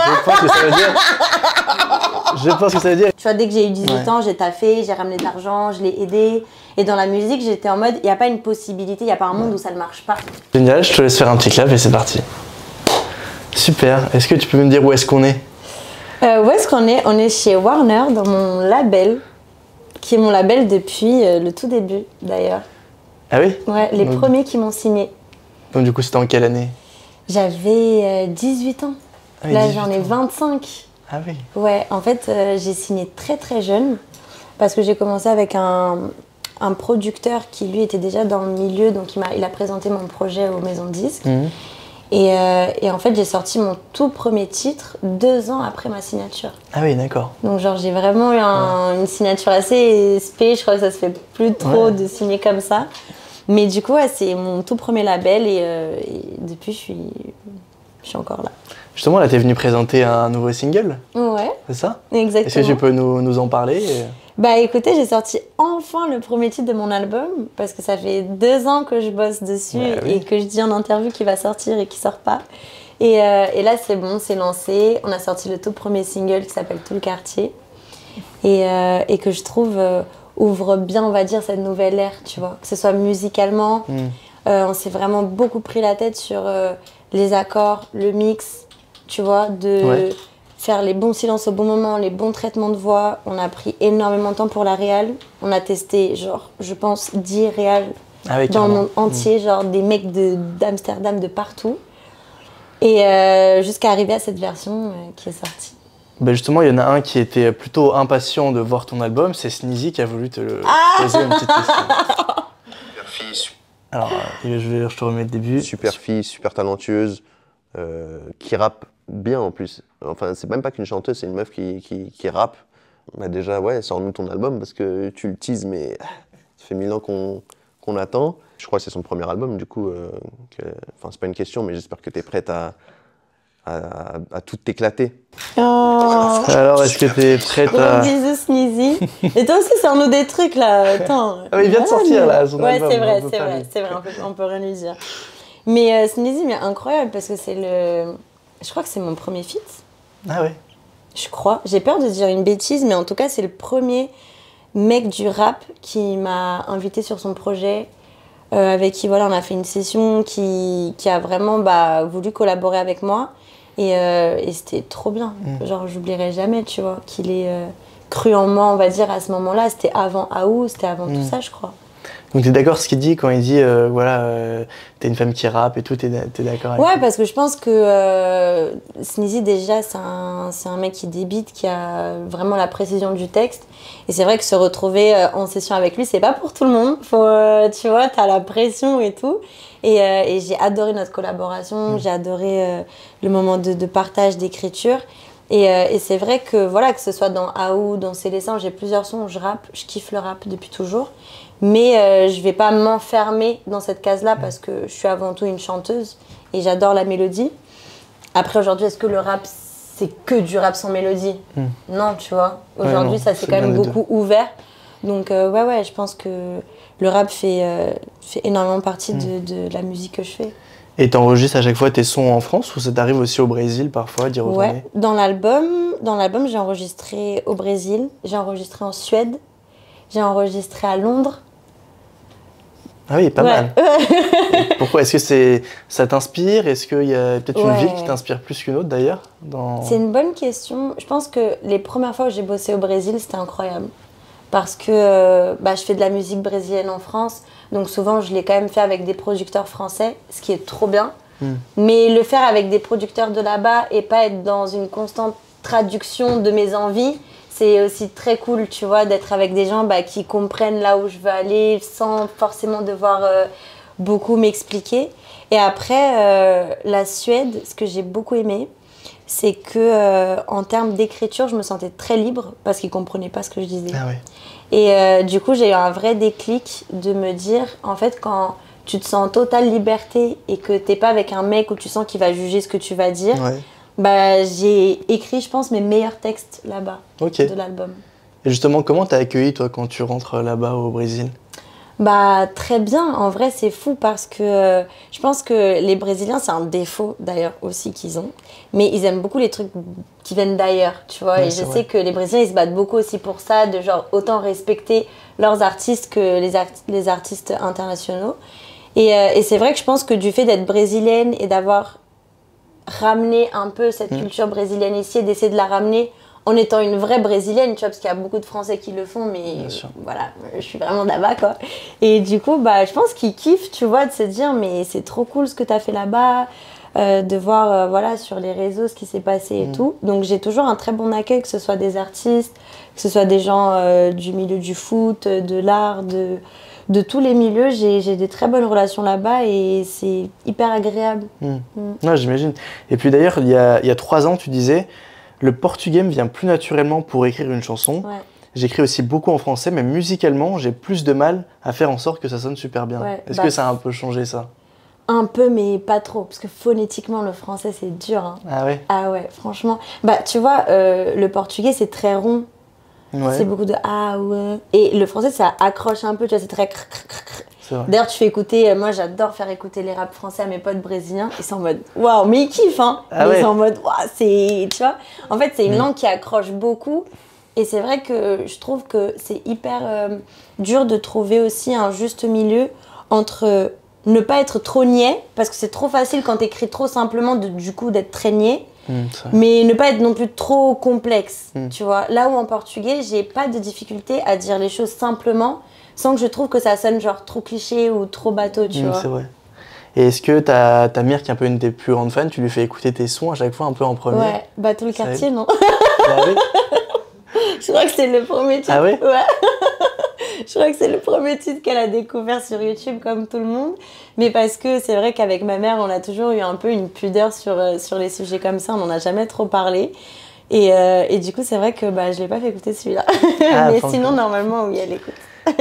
Je pense que ça veut dire... Je pense que ça veut dire... Tu vois, dès que j'ai eu 18 ans, j'ai taffé, j'ai ramené de l'argent, je l'ai aidé. Et dans la musique, j'étais en mode, il n'y a pas une possibilité, il n'y a pas un monde où ça ne marche pas. Génial, je te laisse faire un petit clap et c'est parti. Super. Est-ce que tu peux me dire où est-ce qu'on est? Où est-ce qu'on est? On est chez Warner, dans mon label, qui est mon label depuis le tout début, d'ailleurs. Ah oui? Ouais, les premiers qui m'ont signé. Donc du coup, c'était en quelle année? J'avais 18 ans. Ah oui, Là, 18 j'en ai ans. 25. Ah oui. Ouais, en fait, j'ai signé très très jeune, parce que j'ai commencé avec un producteur qui, lui, était déjà dans le milieu, donc il a présenté mon projet aux maisons de disques. Et en fait, j'ai sorti mon tout premier titre 2 ans après ma signature. Ah oui, d'accord. Donc genre, j'ai vraiment eu une signature assez spé, je crois que ça se fait plus trop de signer comme ça. Mais du coup, ouais, c'est mon tout premier label et depuis, je suis encore là. Justement, là, t'es venu présenter un nouveau single, Ouais, c'est ça? exactement. Est-ce que tu peux nous en parler? Bah écoutez, j'ai sorti enfin le premier titre de mon album parce que ça fait 2 ans que je bosse dessus et que je dis en interview qu'il va sortir et qu'il sort pas. Et là, c'est bon, c'est lancé. On a sorti le tout premier single qui s'appelle Tout le quartier et que je trouve ouvre bien, on va dire, cette nouvelle ère, tu vois. Que ce soit musicalement, on s'est vraiment beaucoup pris la tête sur les accords, le mix, tu vois, de faire les bons silences au bon moment, les bons traitements de voix. On a pris énormément de temps pour la réal. On a testé, genre, je pense, 10 réals dans le monde entier, genre des mecs d'Amsterdam, de partout. Et jusqu'à arriver à cette version qui est sortie. Ben justement, il y en a un qui était plutôt impatient de voir ton album, c'est Sneezy qui a voulu te poser une petite question. Super fille, Alors, je te remets le début. super fille, super talentueuse, qui rappe bien en plus. Enfin, c'est même pas qu'une chanteuse, c'est une meuf qui rappe. Bah déjà, ouais, sors-nous ton album parce que tu le teases, mais ça fait 1000 ans qu'on attend. Je crois que c'est son premier album, du coup, enfin, c'est pas une question, mais j'espère que tu es prête à tout t'éclater. Oh. Alors, est-ce que tu es prête à... Gros bisous, Sneezy. Et toi aussi, sors-nous des trucs, là. Attends. Ah, il vient de sortir, là, son album. Ouais, c'est vrai, on peut rien lui dire. Mais Sneezy, mais incroyable, parce que c'est le... Je crois que c'est mon premier feat. Ah ouais? Je crois. J'ai peur de dire une bêtise, mais en tout cas, c'est le premier mec du rap qui m'a invité sur son projet, avec qui, voilà, on a fait une session, qui a vraiment voulu collaborer avec moi. Et c'était trop bien. Genre, j'oublierai jamais, tu vois, qu'il ait cru en moi, on va dire, à ce moment-là. C'était avant Aou, c'était avant tout ça, je crois. Donc t'es d'accord ce qu'il dit quand il dit t'es une femme qui rappe et tout, t'es d'accord avec Ouais, parce que je pense que Sneezy, déjà, c'est un mec qui débite, qui a vraiment la précision du texte. Et c'est vrai que se retrouver en session avec lui, c'est pas pour tout le monde. Faut, tu vois, t'as la pression et tout. Et j'ai adoré notre collaboration, j'ai adoré le moment de partage, d'écriture. Et c'est vrai que, voilà, que ce soit dans Aou, dans Célestin, j'ai plusieurs sons où je rappe, je kiffe le rap depuis toujours. Mais je vais pas m'enfermer dans cette case-là parce que je suis avant tout une chanteuse et j'adore la mélodie. Après, aujourd'hui, est-ce que le rap, c'est que du rap sans mélodie? Non, tu vois. Aujourd'hui, ça s'est quand même beaucoup ouvert. Donc, ouais, je pense que le rap fait énormément partie de la musique que je fais. Et t'enregistres à chaque fois tes sons en France ou ça t'arrive aussi au Brésil parfois d'y retourner? Ouais, dans l'album, j'ai enregistré au Brésil, j'ai enregistré en Suède, j'ai enregistré à Londres. Ah oui, pas mal. Pourquoi? Est-ce que ça t'inspire? Est-ce qu'il y a peut-être une ville qui t'inspire plus qu'une autre d'ailleurs C'est une bonne question. Je pense que les premières fois où j'ai bossé au Brésil, c'était incroyable. Parce que je fais de la musique brésilienne en France, donc souvent je l'ai quand même fait avec des producteurs français, ce qui est trop bien. Mais le faire avec des producteurs de là-bas et pas être dans une constante traduction de mes envies, c'est aussi très cool, tu vois, d'être avec des gens qui comprennent là où je veux aller sans forcément devoir beaucoup m'expliquer. Et après, la Suède, ce que j'ai beaucoup aimé, c'est que en termes d'écriture, je me sentais très libre parce qu'ils ne comprenaient pas ce que je disais. Ah ouais. Et du coup, j'ai eu un vrai déclic de me dire, en fait, quand tu te sens en totale liberté et que tu n'es pas avec un mec où tu sens qu'il va juger ce que tu vas dire, j'ai écrit, je pense, mes meilleurs textes là-bas de l'album. Et justement, comment t'as accueilli, toi, quand tu rentres là-bas au Brésil? Bah très bien, en vrai c'est fou parce que je pense que les Brésiliens c'est un défaut d'ailleurs aussi qu'ils ont, mais ils aiment beaucoup les trucs qui viennent d'ailleurs, tu vois, Ouais, et c'est je vrai. sais que les Brésiliens ils se battent beaucoup aussi pour ça, de genre autant respecter leurs artistes que les artistes internationaux. Et c'est vrai que je pense que du fait d'être brésilienne et d'avoir ramené un peu cette culture brésilienne ici et d'essayer de la ramener en étant une vraie brésilienne, tu vois, parce qu'il y a beaucoup de Français qui le font, mais Bien sûr. voilà, je suis vraiment là-bas, quoi. Et du coup, bah, je pense qu'ils kiffent, tu vois, de se dire, mais c'est trop cool ce que t'as fait là-bas, de voir, voilà, sur les réseaux ce qui s'est passé et tout. Donc j'ai toujours un très bon accueil, que ce soit des artistes, que ce soit des gens du milieu du foot, de l'art, de tous les milieux. J'ai des très bonnes relations là-bas et c'est hyper agréable. Non, j'imagine. Et puis d'ailleurs, il y a 3 ans, tu disais, le portugais me vient plus naturellement pour écrire une chanson. Ouais. J'écris aussi beaucoup en français, mais musicalement, j'ai plus de mal à faire en sorte que ça sonne super bien. Ouais, Est-ce bah, que ça a un peu changé ça? Un peu, mais pas trop, parce que phonétiquement, le français, c'est dur. Hein. Ah ouais? Ah ouais, franchement. Bah, tu vois, le portugais, c'est très rond. Ouais, C'est beaucoup de ah ouais. Et le français, ça accroche un peu, tu vois, c'est très. c'est vrai. D'ailleurs, tu fais écouter, moi j'adore faire écouter les raps français à mes potes brésiliens. Ils sont en mode waouh, mais ils kiffent, hein. Ah Mais ouais. ils sont en mode waouh, c'est. Tu vois, en fait, c'est une langue qui accroche beaucoup. Et c'est vrai que je trouve que c'est hyper dur de trouver aussi un juste milieu entre ne pas être trop niais, parce que c'est trop facile quand t'écris trop simplement, du coup, d'être très niais. C'est vrai. Mais ne pas être non plus trop complexe, tu vois. Là où en portugais, j'ai pas de difficulté à dire les choses simplement, sans que je trouve que ça sonne genre trop cliché ou trop bateau, tu vois. C'est vrai. Et est-ce que ta mère, qui est un peu une de tes plus grandes fans, tu lui fais écouter tes sons à chaque fois un peu en premier? Ouais, bah tout le Ça quartier, aide. non. Ah oui? Je crois que c'est le premier titre. Ah ouais? Je crois que c'est le premier titre qu'elle a découvert sur YouTube, comme tout le monde. Mais parce que c'est vrai qu'avec ma mère, on a toujours eu un peu une pudeur sur les sujets comme ça. On n'en a jamais trop parlé. Et du coup, c'est vrai que bah, je ne l'ai pas fait écouter celui-là. Ah, Mais pas sinon, encore. normalement, oui, elle écoute.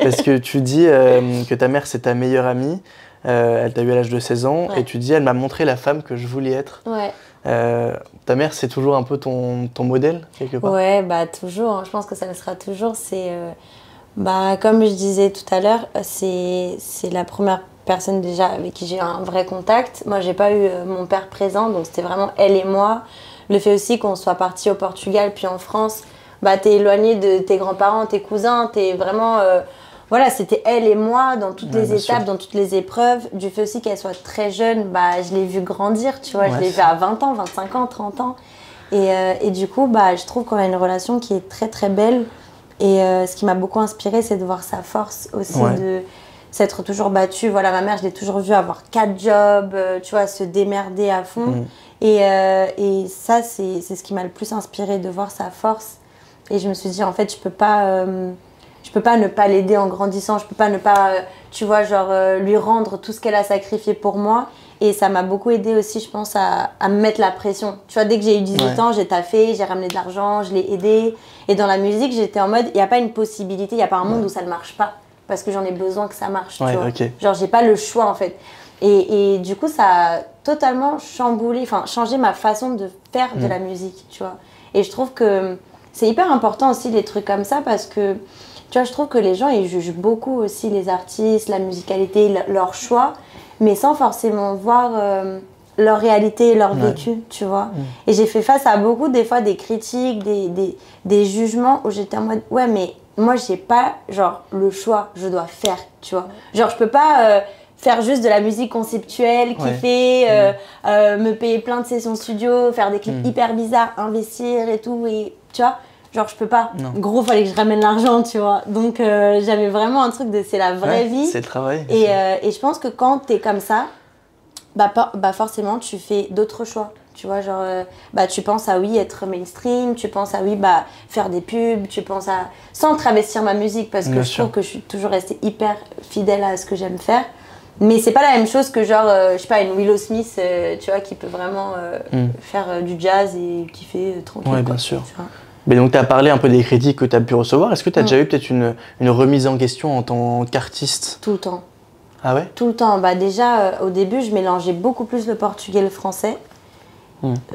Parce que tu dis que ta mère, c'est ta meilleure amie. Elle t'a eu à l'âge de 16 ans. Ouais. Et tu dis, elle m'a montré la femme que je voulais être. Ouais. Ta mère, c'est toujours un peu ton modèle, quelque part? Ouais, bah toujours. Hein. Je pense que ça le sera toujours. C'est, bah, comme je disais tout à l'heure, c'est la première personne déjà avec qui j'ai eu un vrai contact. Moi, j'ai pas eu mon père présent, donc c'était vraiment elle et moi. Le fait aussi qu'on soit partis au Portugal puis en France, bah, t'es éloigné de tes grands-parents, tes cousins, t'es vraiment... voilà, c'était elle et moi dans toutes Ouais, les bien étapes, sûr. dans toutes les épreuves. Du fait aussi qu'elle soit très jeune, bah, je l'ai vue grandir, tu vois. Ouais, Je l'ai c'est vue à 20 ans, 25 ans, 30 ans. Et du coup, bah, je trouve qu'on a une relation qui est très très belle. Et ce qui m'a beaucoup inspirée, c'est de voir sa force aussi, Ouais. de s'être toujours battue. Voilà, ma mère, je l'ai toujours vue avoir 4 jobs, tu vois, se démerder à fond. Et ça, c'est ce qui m'a le plus inspirée, de voir sa force. Et je me suis dit, en fait, je peux pas ne pas l'aider en grandissant. Je peux pas ne pas, tu vois, genre, lui rendre tout ce qu'elle a sacrifié pour moi. Et ça m'a beaucoup aidé aussi, je pense, à me mettre la pression. Tu vois, dès que j'ai eu 18 ans, j'ai taffé, j'ai ramené de l'argent, je l'ai aidé. Et dans la musique, j'étais en mode, il n'y a pas une possibilité, il n'y a pas un monde où ça ne marche pas. Parce que j'en ai besoin que ça marche, tu vois. Ok. Genre, j'ai pas le choix, en fait. Et du coup, ça a totalement changé ma façon de faire de la musique, tu vois. Et je trouve que c'est hyper important aussi, les trucs comme ça, parce que, tu vois, je trouve que les gens, ils jugent beaucoup aussi les artistes, la musicalité, leur choix, mais sans forcément voir leur réalité, leur vécu, tu vois. Et j'ai fait face à beaucoup, des fois, des critiques, des jugements où j'étais en mode, ouais, mais moi, j'ai pas, genre, le choix, je dois faire, tu vois. Genre, je peux pas faire juste de la musique conceptuelle, kiffer, me payer plein de sessions studio, faire des clips hyper bizarres, investir et tout, et tu vois. Genre, je peux pas. Non. Gros, fallait que je ramène l'argent, tu vois. Donc, j'avais vraiment un truc de c'est la vraie vie. C'est le travail. Et je pense que quand t'es comme ça, bah forcément, tu fais d'autres choix. Tu vois, genre, bah, tu penses à oui, être mainstream, tu penses à oui, bah, faire des pubs, tu penses à. Sans travestir ma musique, parce que Bien je sûr. trouve que je suis toujours restée hyper fidèle à ce que j'aime faire. Mais c'est pas la même chose que, genre, je sais pas, une Willow Smith, tu vois, qui peut vraiment faire du jazz et kiffer tranquille. Ouais, quoi, bien sûr. tu vois. Mais donc, tu as parlé un peu des critiques que tu as pu recevoir. Est-ce que tu as déjà eu peut-être une remise en question en tant qu'artiste? Tout le temps. Ah ouais? Tout le temps. Bah déjà, au début, je mélangeais beaucoup plus le portugais et le français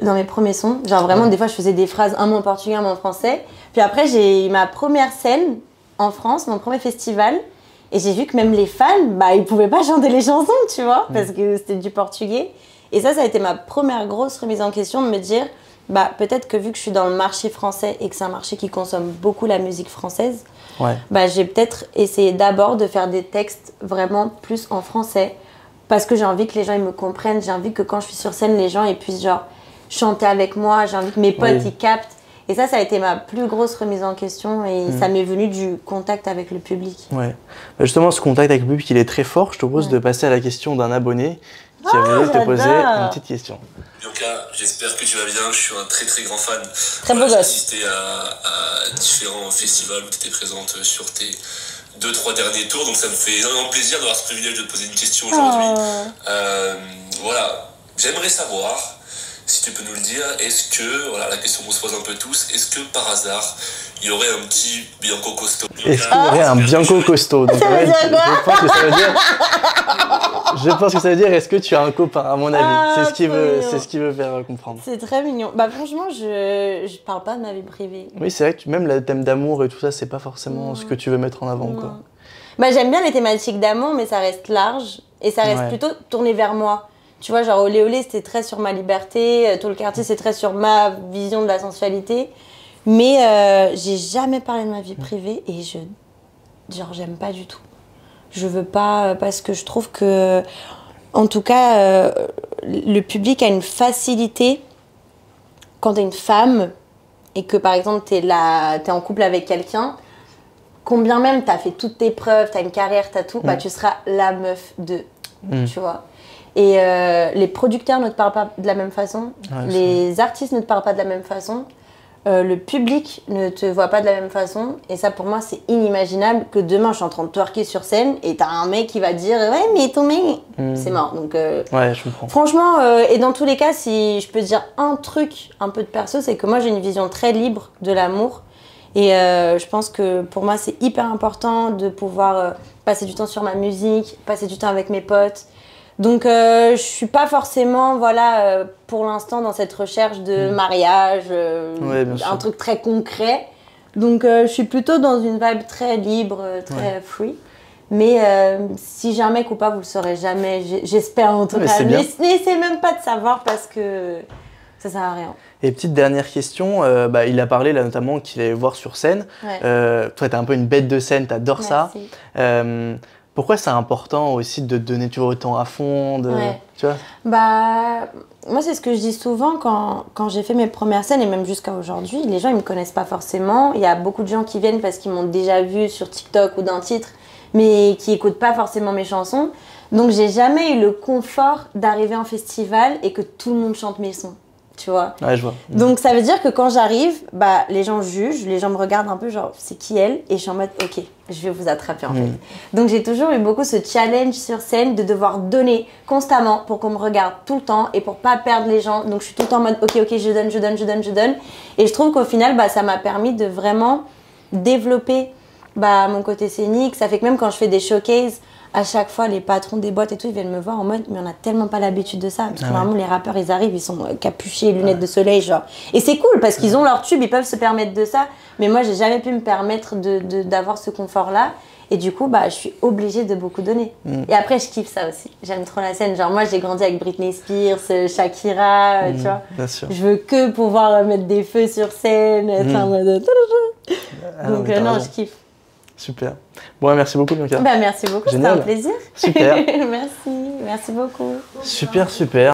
dans mes premiers sons. Genre vraiment, des fois, je faisais des phrases, un mot en portugais, un mot en français. Puis après, j'ai eu ma première scène en France, mon premier festival. Et j'ai vu que même les fans, bah, ils pouvaient pas chanter les chansons, tu vois, parce que c'était du portugais. Et ça a été ma première grosse remise en question de me dire, bah, peut-être que vu que je suis dans le marché français et que c'est un marché qui consomme beaucoup la musique française, bah, j'ai peut-être essayé d'abord de faire des textes vraiment plus en français. Parce que j'ai envie que les gens ils me comprennent, j'ai envie que quand je suis sur scène, les gens ils puissent genre chanter avec moi, j'ai envie que mes potes ils captent. Et ça a été ma plus grosse remise en question et ça m'est venu du contact avec le public. Ouais. Bah justement, ce contact avec le public, il est très fort. Je te propose de passer à la question d'un abonné qui a voulu te poser une petite question. Bianca, j'espère que tu vas bien. Je suis un très très grand fan. Très beau gosse. J'ai assisté à différents festivals où tu étais présente sur tes 2-3 derniers tours, donc ça me fait énormément plaisir d'avoir ce privilège de te poser une question aujourd'hui. Voilà, j'aimerais savoir, si tu peux nous le dire, est-ce que, voilà, la question qu'on se pose un peu tous, est-ce que par hasard, il y aurait un petit Bianco costaud? Est-ce qu'il y aurait un Bianco costaud? Donc, ça veut dire quoi? je pense que ça veut dire... Je pense que ça veut dire est-ce que tu as un copain, à mon avis. C'est ce qu'il veut faire comprendre. C'est très mignon. Bah franchement, je parle pas de ma vie privée. Oui, c'est vrai que même le thème d'amour et tout ça, c'est pas forcément ce que tu veux mettre en avant, quoi. Bah j'aime bien les thématiques d'amour, mais ça reste large et ça reste plutôt tourné vers moi. Tu vois, genre Olé Olé, c'était très sur ma liberté, tout le quartier, c'est très sur ma vision de la sensualité. Mais j'ai jamais parlé de ma vie privée et j'aime pas du tout. Je veux pas, parce que je trouve que, en tout cas, le public a une facilité quand t'es une femme et que, par exemple, t'es en couple avec quelqu'un, combien même t'as fait toutes tes preuves, t'as une carrière, t'as tout, bah tu seras la meuf de, tu vois. Et les producteurs ne te parlent pas de la même façon, les artistes ne te parlent pas de la même façon. Le public ne te voit pas de la même façon et ça pour moi c'est inimaginable que demain je suis en train de twerker sur scène et t'as un mec qui va dire ouais mais ton mec c'est mort donc je comprends. Franchement et dans tous les cas si je peux dire un truc un peu de perso c'est que moi j'ai une vision très libre de l'amour et je pense que pour moi c'est hyper important de pouvoir passer du temps sur ma musique, passer du temps avec mes potes. Donc je suis pas forcément pour l'instant dans cette recherche de mariage, un truc très concret. Donc je suis plutôt dans une vibe très libre, très free. Mais si j'ai un mec ou pas, vous le saurez jamais. J'espère en tout cas. N'essayez même pas de savoir parce que ça sert à rien. Et petite dernière question, il a parlé là notamment qu'il allait voir sur scène. Toi t'es un peu une bête de scène, t'adores ça. Pourquoi c'est important aussi de te donner autant à fond tu vois? Bah, moi, c'est ce que je dis souvent quand j'ai fait mes premières scènes et même jusqu'à aujourd'hui. Les gens, ils me connaissent pas forcément. Il y a beaucoup de gens qui viennent parce qu'ils m'ont déjà vu sur TikTok ou d'un titre, mais qui écoutent pas forcément mes chansons. Donc, j'ai jamais eu le confort d'arriver en festival et que tout le monde chante mes sons. Tu vois. Ouais, je vois. Donc ça veut dire que quand j'arrive, bah les gens jugent, les gens me regardent un peu genre c'est qui elle et je suis en mode ok, je vais vous attraper en fait. Donc j'ai toujours eu beaucoup ce challenge sur scène de devoir donner constamment pour qu'on me regarde tout le temps et pour pas perdre les gens. Donc je suis tout le temps en mode ok je donne et je trouve qu'au final bah ça m'a permis de vraiment développer mon côté scénique. Ça fait que même quand je fais des showcases, à chaque fois, les patrons des boîtes et tout, ils viennent me voir en mode, mais on n'a tellement pas l'habitude de ça. Parce que normalement, les rappeurs, ils arrivent, ils sont capuchés, lunettes de soleil, genre. Et c'est cool parce qu'ils ont leur tube, ils peuvent se permettre de ça. Mais moi, j'ai jamais pu me permettre d'avoir ce confort-là. Et du coup, je suis obligée de beaucoup donner. Et après, je kiffe ça aussi. J'aime trop la scène. Genre, moi, j'ai grandi avec Britney Spears, Shakira, tu vois. Bien sûr. Je veux que pouvoir mettre des feux sur scène, être en mode... Donc, non, je kiffe. Super. Bon, merci beaucoup, Bianca. Merci beaucoup, c'était un plaisir. Super. Merci beaucoup. Super.